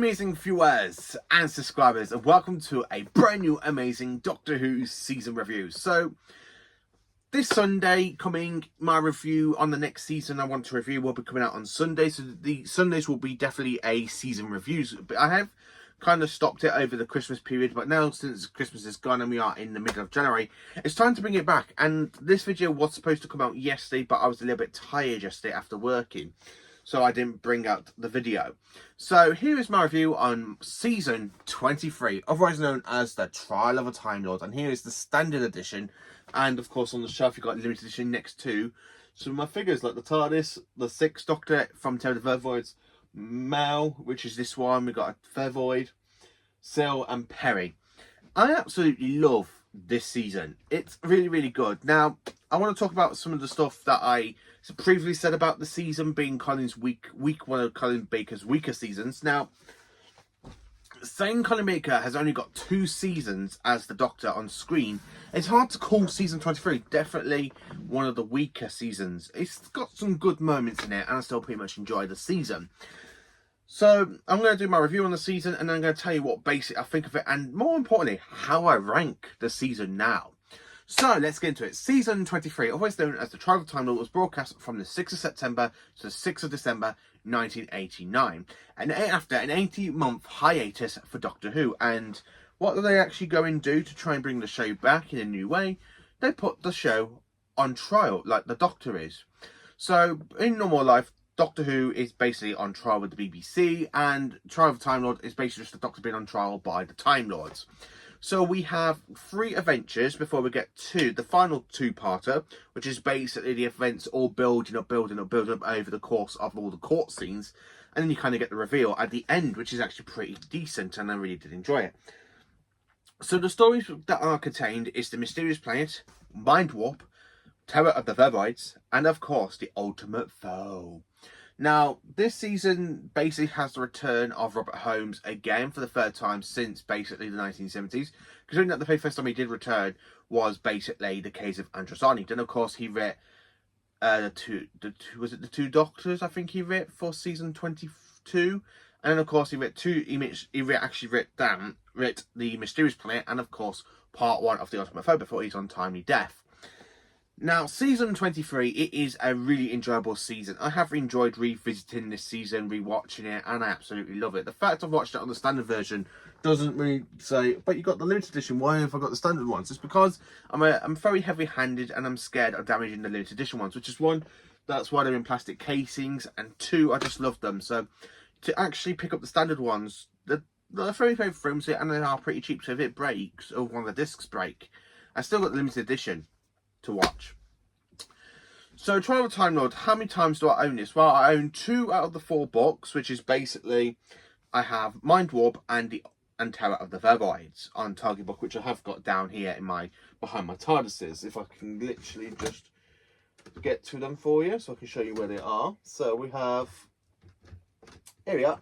amazing viewers and subscribers, and welcome to a brand new amazing Doctor Who season review. So this Sunday coming, my review on the next season I want to review will be coming out on Sunday, so the Sundays will be definitely a season reviews. But I have kind of stopped it over the Christmas period, but now since Christmas is gone and we are in the middle of January, it's time to bring it back. And this video was supposed to come out yesterday, but I was a little bit tired yesterday after working, so I didn't bring out the video. So here is my review on season 23, otherwise known as the Trial of a Time Lord, and here is the standard edition, and of course on the shelf you've got limited edition next to some of my figures like the TARDIS, the 6th Doctor from Terror of the Vervoids, Mel, which is this one, we got a Vervoid, Sil and Perry. I absolutely love this season. It's really good. Now I want to talk about some of the stuff that I previously said about the season being Colin's week one of Colin Baker's weaker seasons. Now, saying Colin Baker has only got 2 seasons as the Doctor on screen, it's hard to call season 23 definitely one of the weaker seasons. It's got some good moments in it, and I still pretty much enjoy the season. So I'm going to do my review on the season, and I'm going to tell you what basic I think of it, and more importantly, how I rank the season now. So let's get into it. Season 23, otherwise known as the Trial of Time Lord, was broadcast from the 6th of September to the 6th of December 1989, and after an 80-month hiatus for Doctor Who. And what do they actually go and do to try and bring the show back in a new way? They put the show on trial, like the Doctor is. So in normal life, Doctor Who is basically on trial with the BBC, and Trial of Time Lord is basically just the Doctor being on trial by the Time Lords. So we have 3 adventures before we get to the final 2-parter, which is basically the events all building up over the course of all the court scenes. And then you kind of get the reveal at the end, which is actually pretty decent, and I really did enjoy it. So the stories that are contained is The Mysterious Planet, Mind Warp, Terror of the Vervoids, and of course the Ultimate Foe. Now, this season basically has the return of Robert Holmes again for the 3rd time since basically the 1970s. Considering that the very first time he did return was basically the case of Androzani. Then, of course, he writ the two Doctors, I think he writ for season 22. And then, of course, he writ The Mysterious Planet, and, of course, part 1 of The Ultimate Foe before his untimely death. Now, season 23, it is a really enjoyable season. I have enjoyed revisiting this season, rewatching it, and I absolutely love it. The fact I've watched it on the standard version doesn't really say, but you got the limited edition, why have I got the standard ones? It's because I'm very heavy-handed and I'm scared of damaging the limited edition ones, which is 1, that's why they're in plastic casings, and 2, I just love them. So to actually pick up the standard ones, they're very flimsy and they are pretty cheap, so if it breaks, or one of the discs break, I still got the limited edition to watch. So Trial of Time Lord, how many times do I own this? Well, I own 2 out of the 4 books, which is basically I have Mind Warp and Terror of the Vervoids on Target Book, which I have got down here in behind my TARDISes. If I can literally just get to them for you so I can show you where they are. So we have, here we are.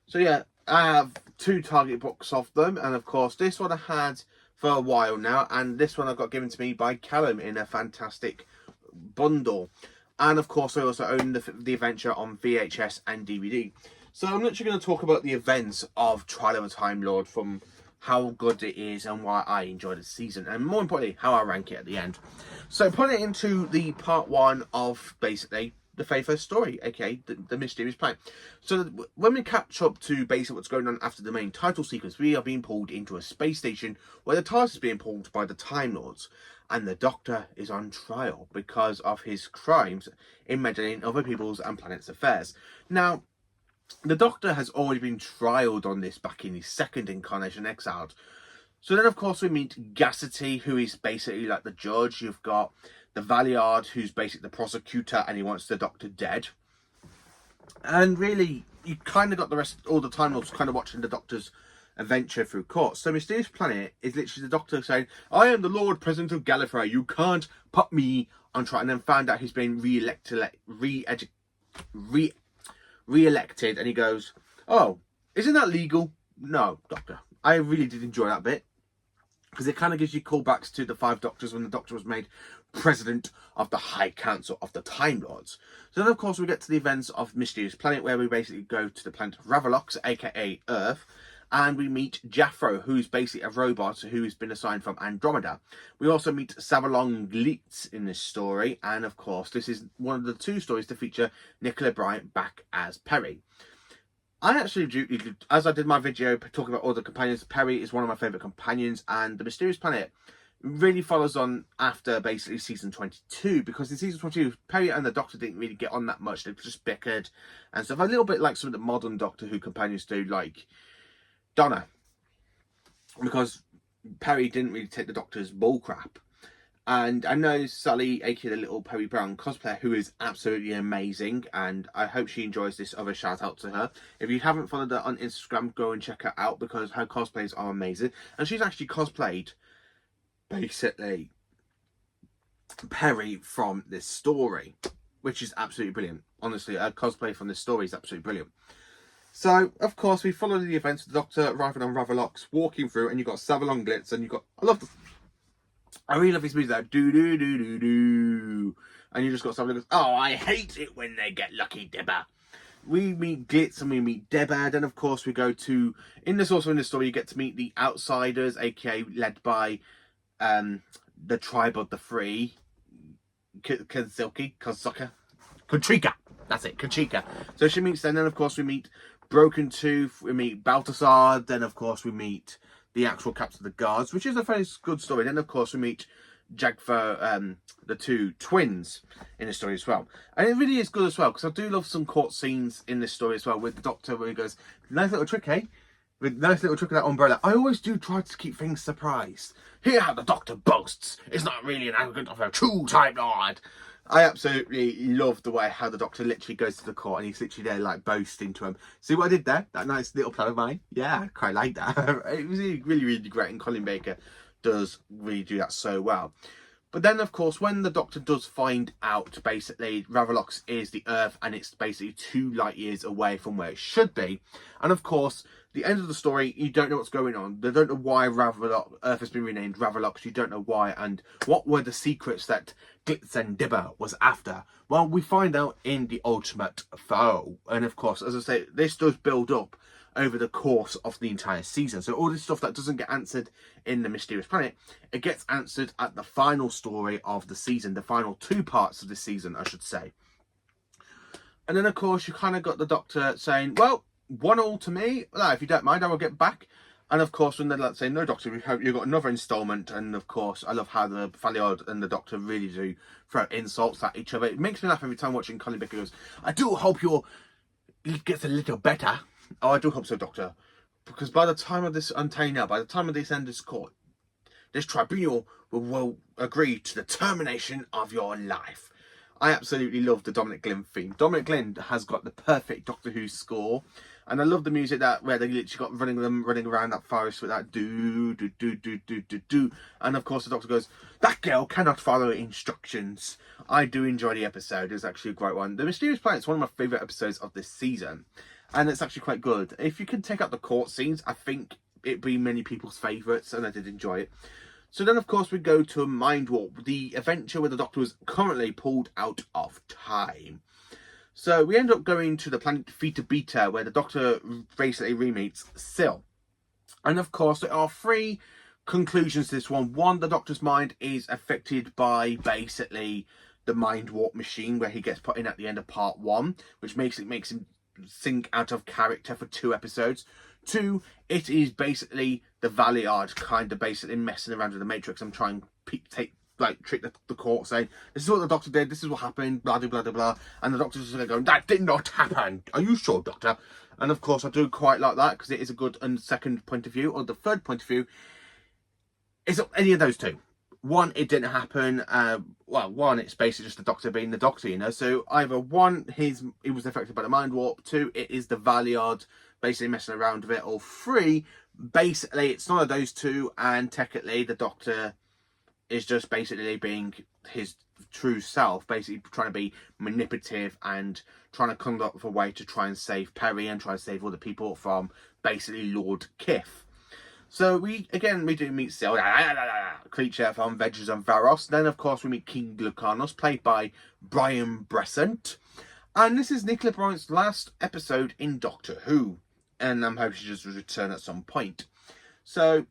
So yeah, I have 2 Target books of them, and of course this one I had for a while now, and this one I got given to me by Callum in a fantastic bundle. And of course I also own the adventure on VHS and DVD. So I'm literally going to talk about the events of Trial of a Time Lord, from how good it is and why I enjoyed the season, and more importantly how I rank it at the end. So putting it into the part 1 of basically the very first story, aka the Mysterious Planet. So when we catch up to basically what's going on after the main title sequence, we are being pulled into a space station where the TARDIS is being pulled by the Time Lords, and the Doctor is on trial because of his crimes in meddling in other people's and planets' affairs. Now, the Doctor has already been trialed on this back in his 2nd incarnation, Exiled. So then, of course, we meet Gassity, who is basically like the judge. You've got the Valiard, who's basically the prosecutor, and he wants the Doctor dead. And really, you kind of got the rest, all the Time Lords kind of watching the Doctor's adventure through court. So Mysterious Planet is literally the Doctor saying, I am the Lord President of Gallifrey, you can't put me on trial. And then found out he's been re-elected, and he goes, oh, isn't that legal? No, Doctor. I really did enjoy that bit. because it kind of gives you callbacks to the Five Doctors when the Doctor was made president of the High Council of the Time Lords. So then, of course, we get to the events of Mysterious Planet, where we basically go to the planet Ravalox, aka Earth, and we meet Jaffro, who's basically a robot who's been assigned from Andromeda. We also meet Savalon Glitz in this story, and of course, this is one of the 2 stories to feature Nicola Bryant back as Perry. I actually, as I did my video talking about all the companions, Perry is one of my favourite companions, and the Mysterious Planet really follows on after basically season 22, because in season 22, Perry and the Doctor didn't really get on that much. They just bickered and stuff, a little bit like some of the modern Doctor Who companions do, like Donna, because Perry didn't really take the Doctor's bull crap. And I know Sally, aka the little Perry Brown cosplayer, who is absolutely amazing, and I hope she enjoys this other shout out to her. If you haven't followed her on Instagram, go and check her out, because her cosplays are amazing. And she's actually cosplayed basically Perry from this story, which is absolutely brilliant. Honestly, her cosplay from this story is absolutely brilliant. So, of course, we follow the events of the Doctor arriving on Ravalox, walking through, and you've got Savalon Glitz, and you've got, I really love this music, that do-do-do-do-do, and you just got Savalon Glitz, oh, I hate it when they get lucky, Debba. We meet Glitz and we meet Debba, then of course we go to, in the story, you get to meet the Outsiders, aka led by the Tribe of the Free, Kontrika, that's it, Kontrika. So she meets them, then of course we meet Broken Tooth, we meet Balthasar, then of course we meet the actual Captain of the Guards, which is a very good story. Then of course we meet Jagfar, the 2 twins in the story as well. And it really is good as well, because I do love some court scenes in this story as well, with the Doctor where he goes, nice little trick, eh? With nice little trick of that umbrella. I always do try to keep things surprised. Hear how the Doctor boasts. It's not really an arrogant of a true Time Lord. I absolutely love the way how the Doctor literally goes to the court and he's literally there like boasting to him. See what I did there? That nice little plan of mine? Yeah, I quite like that. It was really, really great, and Colin Baker does really do that so well. But then, of course, when the Doctor does find out, basically, Ravalox is the Earth and it's basically 2 light years away from where it should be. And, of course, the end of the story, you don't know what's going on. They don't know why Earth has been renamed Ravalox. You don't know why. And what were the secrets that Glitz and Dibber was after? Well, we find out in the Ultimate Foe. And, of course, as I say, this does build up over the course of the entire season. So all this stuff that doesn't get answered in the Mysterious Planet, it gets answered at the final story of the season, the final 2 parts of the season, I should say. And then, of course, you kind of got the Doctor saying, well, 1-1 to me. Well, if you don't mind, I will get back. And, of course, when they're like saying, no, Doctor, we hope you've got another instalment. And, of course, I love how the Faliod and the Doctor really do throw insults at each other. It makes me laugh every time watching Colin Baker goes, I do hope it gets a little better. Oh, I do hope so, Doctor. Because by the time of this, I'm telling you now, by the time of this end of this court, this tribunal will agree to the termination of your life. I absolutely love the Dominic Glynn theme. Dominic Glynn has got the perfect Doctor Who score. And I love the music where they literally got running around that forest with that do. And of course the Doctor goes, that girl cannot follow instructions. I do enjoy the episode. It's actually a great one. The Mysterious Planet is one of my favourite episodes of this season. And it's actually quite good. If you can take out the court scenes, I think it'd be many people's favourites, and I did enjoy it. So then, of course, we go to Mind Warp, the adventure where the Doctor was currently pulled out of time. So we end up going to the planet Theta Beta, where the Doctor basically re-meets Syl. And, of course, there are 3 conclusions to this one. One, the Doctor's mind is affected by basically the Mind Warp machine, where he gets put in at the end of part 1, which makes him sink out of character for 2 episodes. 2, it is basically the Valiard kind of basically messing around with the Matrix and trying to trick the court, saying, this is what the Doctor did, this is what happened, blah, blah, blah, blah. And the Doctor's just going, that did not happen. Are you sure, Doctor? And of course, I do quite like that, because it is a good second point of view, or the third point of view. Is it any of those 2? 1, it didn't happen. 1, it's basically just the Doctor being the Doctor, you know. So either 1, he was affected by the Mind Warp. 2, it is the Valiard basically messing around with it. Or 3, basically it's none of those 2, and technically the Doctor is just basically being his true self, basically trying to be manipulative and trying to come up with a way to try and save Perry and try to save all the people from basically Lord Kif. So we do meet still creature from Veggies and Varos. Then of course we meet King Lucanos, played by Brian Brescent. And this is Nicola Bryant's last episode in Doctor Who. And I'm hoping she just return at some point. So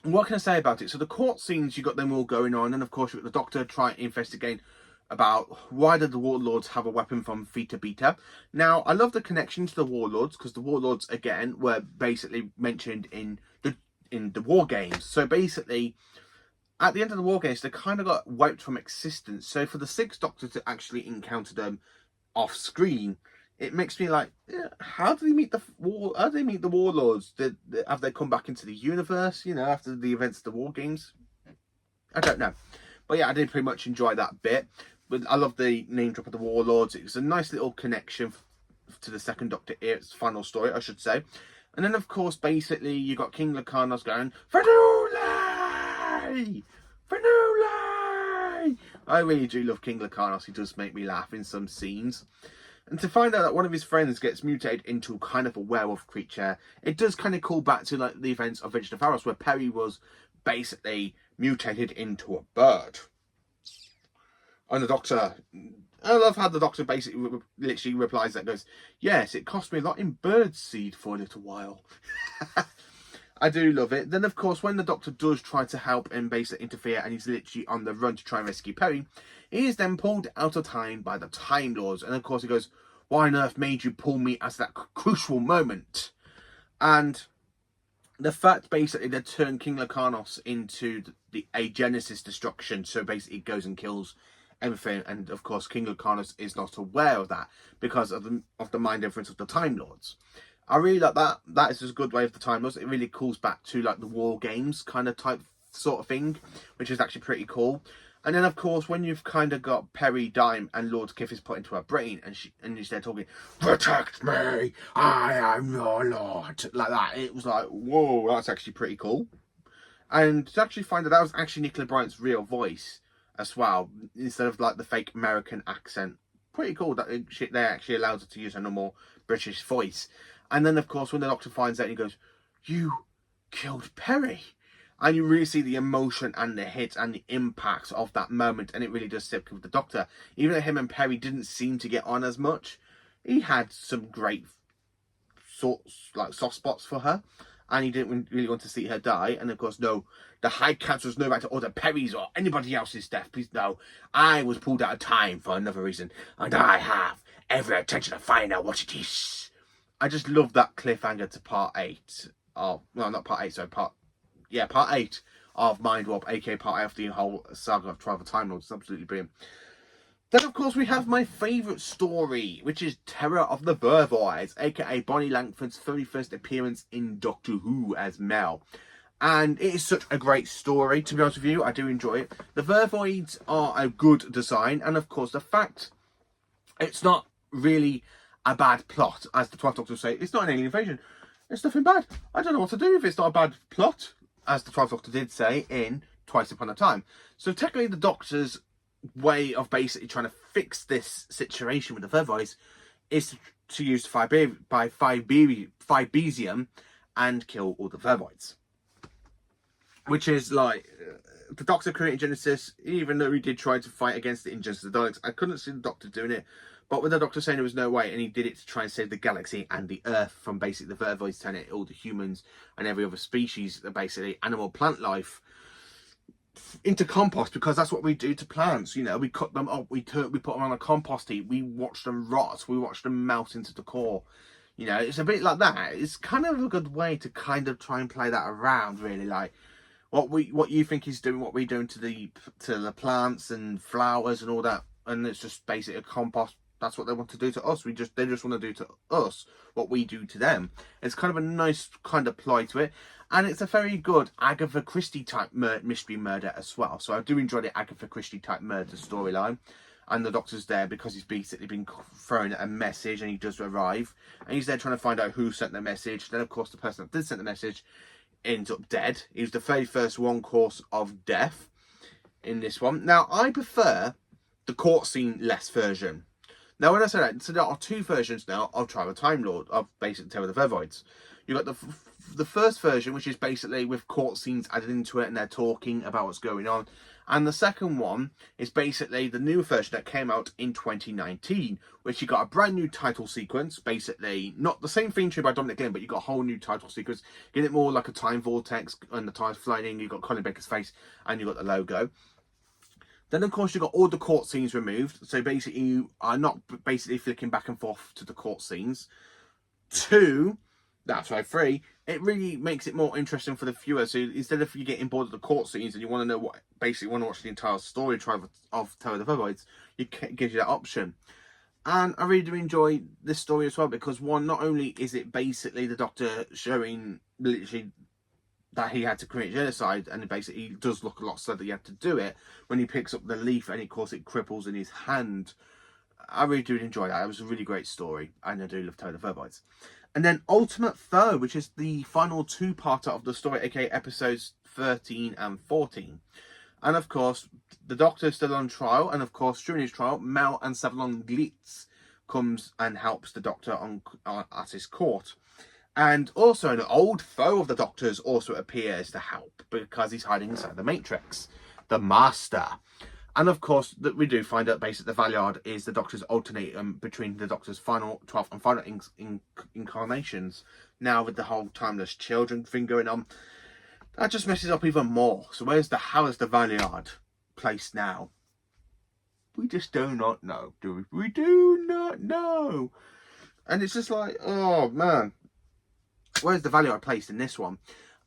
what can I say about it? So the court scenes, you got them all going on, and of course you got the Doctor trying to investigate about why did the Warlords have a weapon from Theta Beta. Now, I love the connection to the Warlords, because the Warlords, again, were basically mentioned in the War Games. So basically, at the end of the War Games, they kind of got wiped from existence. So for the Sixth Doctor to actually encounter them off screen, it makes me like, how do they meet the Warlords? Have they come back into the universe, you know, after the events of the War Games? I don't know. But yeah, I did pretty much enjoy that bit. But I love the name drop of the Warlords. It was a nice little connection to the Second Doctor, its final story, I should say. And then, of course, basically, you got King Lucanos going, Fernuli! Fernuli! I really do love King Lucanos. He does make me laugh in some scenes. And to find out that one of his friends gets mutated into kind of a werewolf creature, it does kind of call back to like the events of Veggies and Varos, where Perry was basically mutated into a bird. And the Doctor, I love how the Doctor basically literally replies that, goes, yes, it cost me a lot in bird seed for a little while. I do love it. Then, of course, when the Doctor does try to help and basically interfere, and he's literally on the run to try and rescue Perry, he is then pulled out of time by the Time Lords. And, of course, he goes, why on earth made you pull me at that crucial moment? And the fact, basically, they turn King Lucanos into a Genesis destruction. So, basically, it goes and kills everything. And, of course, King Lucanos is not aware of that because of the mind difference of the Time Lords. I really like that. That is just a good way of the Time Lords. It really calls back to like the War Games kind of type sort of thing, which is actually pretty cool. And then, of course, when you've kind of got Perry dying and Lord Kif is put into her brain, and she's there talking, protect me, I am your lord, like that. It was like, whoa, that's actually pretty cool. And to actually find that was actually Nicola Bryant's real voice as well, instead of like the fake American accent. Pretty cool that they actually allowed her to use her normal British voice. And then, of course, when the Doctor finds out, he goes, you killed Perry. And you really see the emotion and the hit and the impact of that moment. And it really does sit with the Doctor. Even though him and Perry didn't seem to get on as much, he had some great soft spots for her. And he didn't really want to see her die. And, of course, no, the High Council has no right to order Perry's or anybody else's death. Please, no. I was pulled out of time for another reason. And I have every intention of finding out what it is. I just love that cliffhanger to part 8 of, well, not part 8, sorry, part 8 of Mind Warp, aka part 8 of the whole saga of Travel Time Lords. It's absolutely brilliant. Then, of course, we have my favourite story, which is Terror of the Vervoids, aka Bonnie Langford's very first appearance in Doctor Who as Mel. And it is such a great story, to be honest with you. I do enjoy it. The Vervoids are a good design, and of course, the fact it's not really a bad plot, as the 12th Doctor will say, it's not an alien invasion. It's nothing bad. I don't know what to do if it's not a bad plot, as the 12th Doctor did say in Twice Upon a Time. So technically the Doctor's way of basically trying to fix this situation with the Vervoids is to use Fibesium and kill all the Vervoids. Which is like, the Doctor created Genesis, even though he did try to fight against it in Genesis of the Daleks. I couldn't see the Doctor doing it. But with the Doctor saying there was no way, and he did it to try and save the galaxy and the Earth from basically the Vervoids turning all the humans and every other species, basically animal plant life, into compost, because that's what we do to plants. You know, we cut them up, we put them on a compost heap, we watch them rot, we watch them melt into the core. You know, it's a bit like that. It's kind of a good way to kind of try and play that around, really, like what you think he's doing, what we're doing to the plants and flowers and all that, and it's just basically a compost. That's what they want to do to us. They just want to do to us what we do to them. It's kind of a nice kind of ploy to it. And it's a very good Agatha Christie type mystery murder as well. So I do enjoy the Agatha Christie type murder storyline. And the Doctor's there because he's basically been thrown a message and he does arrive. And he's there trying to find out who sent the message. Then, of course, the person that did send the message ends up dead. He was the very first one course of death in this one. Now, I prefer the court scene less version. Now, when I say that, so there are two versions now of Travel Time Lord, of basically Terror of the Vervoids. You've got the the first version, which is basically with court scenes added into it, and they're talking about what's going on. And the second one is basically the new version that came out in 2019, which you got a brand new title sequence, basically not the same theme tune by Dominic Glenn, but you got a whole new title sequence, get it more like a time vortex, and the time's flying in. You got Colin Baker's face, and you got the logo. Then, of course, you got all the court scenes removed. So basically, you are not basically flicking back and forth to the court scenes. 2, that's right, 3, it really makes it more interesting for the viewer. So instead of you getting bored of the court scenes and you want to know what, basically want to watch the entire story of Terror of the Vervoids, it gives you that option. And I really do enjoy this story as well, because one, not only is it basically the Doctor showing literally that he had to commit genocide, and basically he does look a lot sad that he had to do it when he picks up the leaf and of course it cripples in his hand. I really do enjoy that. It was a really great story, and I do love Terror of the Vervoids. And then Ultimate Foe, which is the final 2-parter of the story, aka episodes 13 and 14. And of course, the Doctor is still on trial, and of course, during his trial, Mel and Savlon Glitz comes and helps the Doctor at his court. And also, an old foe of the Doctor's also appears to help, because he's hiding inside the Matrix, the Master. And of course, that we do find out basically the Valiard is the Doctor's alternatum between the Doctor's final 12th and final incarnations. Now with the whole timeless children thing going on, that just messes up even more. So how is the Valiard placed now? We just do not know, do we? We do not know. And it's just like, oh man, where's the Valiard placed in this one?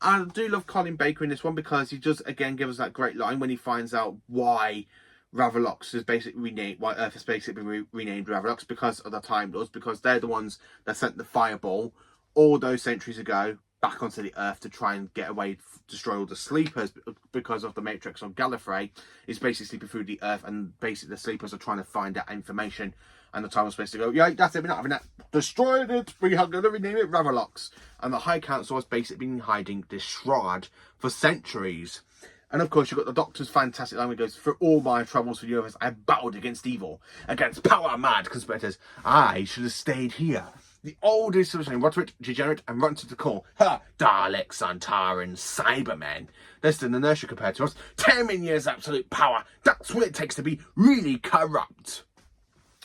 I do love Colin Baker in this one, because he does again give us that great line when he finds out why Ravolox is basically renamed, why Earth is basically renamed Ravolox, because of the Time Lords, because they're the ones that sent the fireball all those centuries ago back onto the Earth to try and get away, destroy all the sleepers, because of the Matrix on Gallifrey is basically sleeping through the Earth, and basically the sleepers are trying to find that information. And the Time was supposed to go, yeah, that's it, we're not having that. Destroyed it, we are going to rename it Ravolox. And the High Council has basically been hiding this shroud for centuries. And of course, you've got the Doctor's fantastic line where he goes, "For all my troubles for the universe, I battled against evil, against power-mad conspirators. I should have stayed here. The oldest solution, Roderick, degenerate, and run to the core. Ha! Daleks, Santarans, Cybermen. Less than inertia compared to us. 10 million years absolute power. That's what it takes to be really corrupt."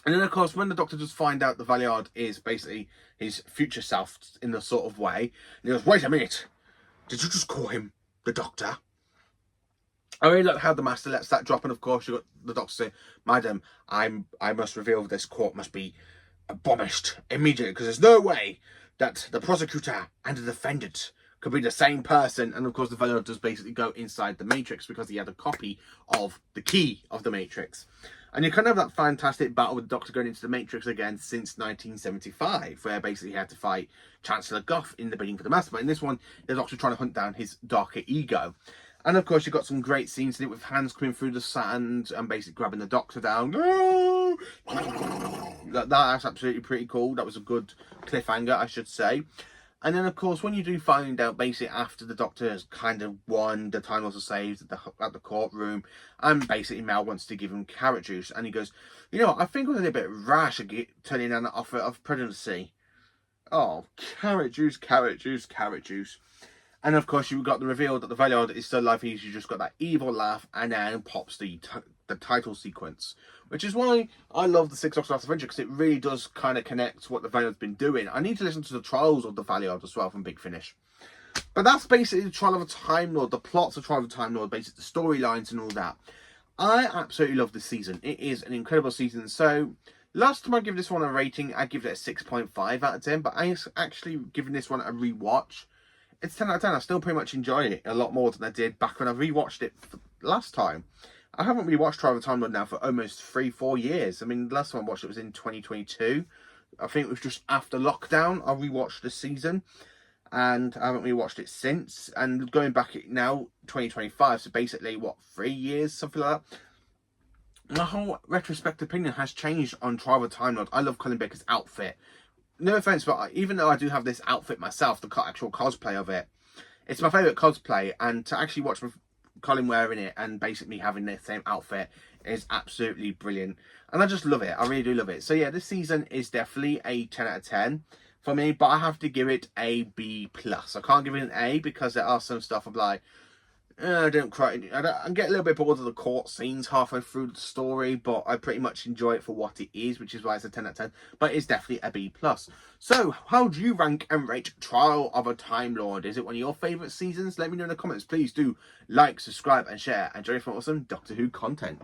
And then, of course, when the Doctor does find out the Valiard is basically his future self in the sort of way, and he goes, "Wait a minute, did you just call him the Doctor?" I really like how the Master lets that drop, and of course, you got the Doctor say, "Madam, I must reveal this court must be abolished immediately, because there's no way that the prosecutor and the defendant could be the same person." And of course, the Valiard does basically go inside the Matrix, because he had a copy of the key of the Matrix. And you kind of have that fantastic battle with the Doctor going into the Matrix again since 1975, where basically he had to fight Chancellor Gough in the bidding for the Master. But in this one, the Doctor trying to hunt down his darker ego. And of course, you've got some great scenes in it with hands coming through the sand and basically grabbing the Doctor down. No! That's absolutely pretty cool. That was a good cliffhanger, I should say. And then, of course, when you do find out, basically, after the Doctor has kind of won, the Time Lords are saved at the courtroom, and basically Mel wants to give him carrot juice, and he goes, "You know what, I think I was a bit rash at turning down the offer of presidency." Oh, carrot juice, carrot juice, carrot juice. And, of course, you've got the reveal that the Valiard is still alive. He's just got that evil laugh, and then pops the title sequence, which is why I love the Six Doctors Last Adventure, because it really does kind of connect what the Valiard's been doing. I need to listen to the trials of the Valiard as well from Big Finish. But that's basically the trial of a Time Lord, the plots of Trial of a Time Lord, basically the storylines and all that. I absolutely love this season. It is an incredible season. So last time I gave this one a rating, I give it a 6.5 out of 10, but I actually given this one a rewatch. It's 10 out of 10. I still pretty much enjoy it a lot more than I did back when I rewatched it last time. I haven't rewatched Trial of a Time Lord now for almost 3-4 years. I mean, the last time I watched it was in 2022. I think it was just after lockdown I rewatched the season, and I haven't rewatched it since. And going back now, 2025, so basically, what, 3 years, something like that? My whole retrospective opinion has changed on Trial of a Time Lord. I love Colin Baker's outfit. No offense, but even though I do have this outfit myself, the actual cosplay of it, it's my favourite cosplay, and to actually watch Colin wearing it and basically having the same outfit is absolutely brilliant. And I just love it. I really do love it. So yeah, this season is definitely a 10 out of 10. for me, but I have to give it a B+. I can't give it an A because there are some stuff I'm like, I don't cry. I get a little bit bored of the court scenes halfway through the story, but I pretty much enjoy it for what it is, which is why it's a 10 out of 10. But it's definitely a B+. So, how do you rank and rate Trial of a Time Lord? Is it one of your favourite seasons? Let me know in the comments. Please do like, subscribe, and share, and join for awesome Doctor Who content.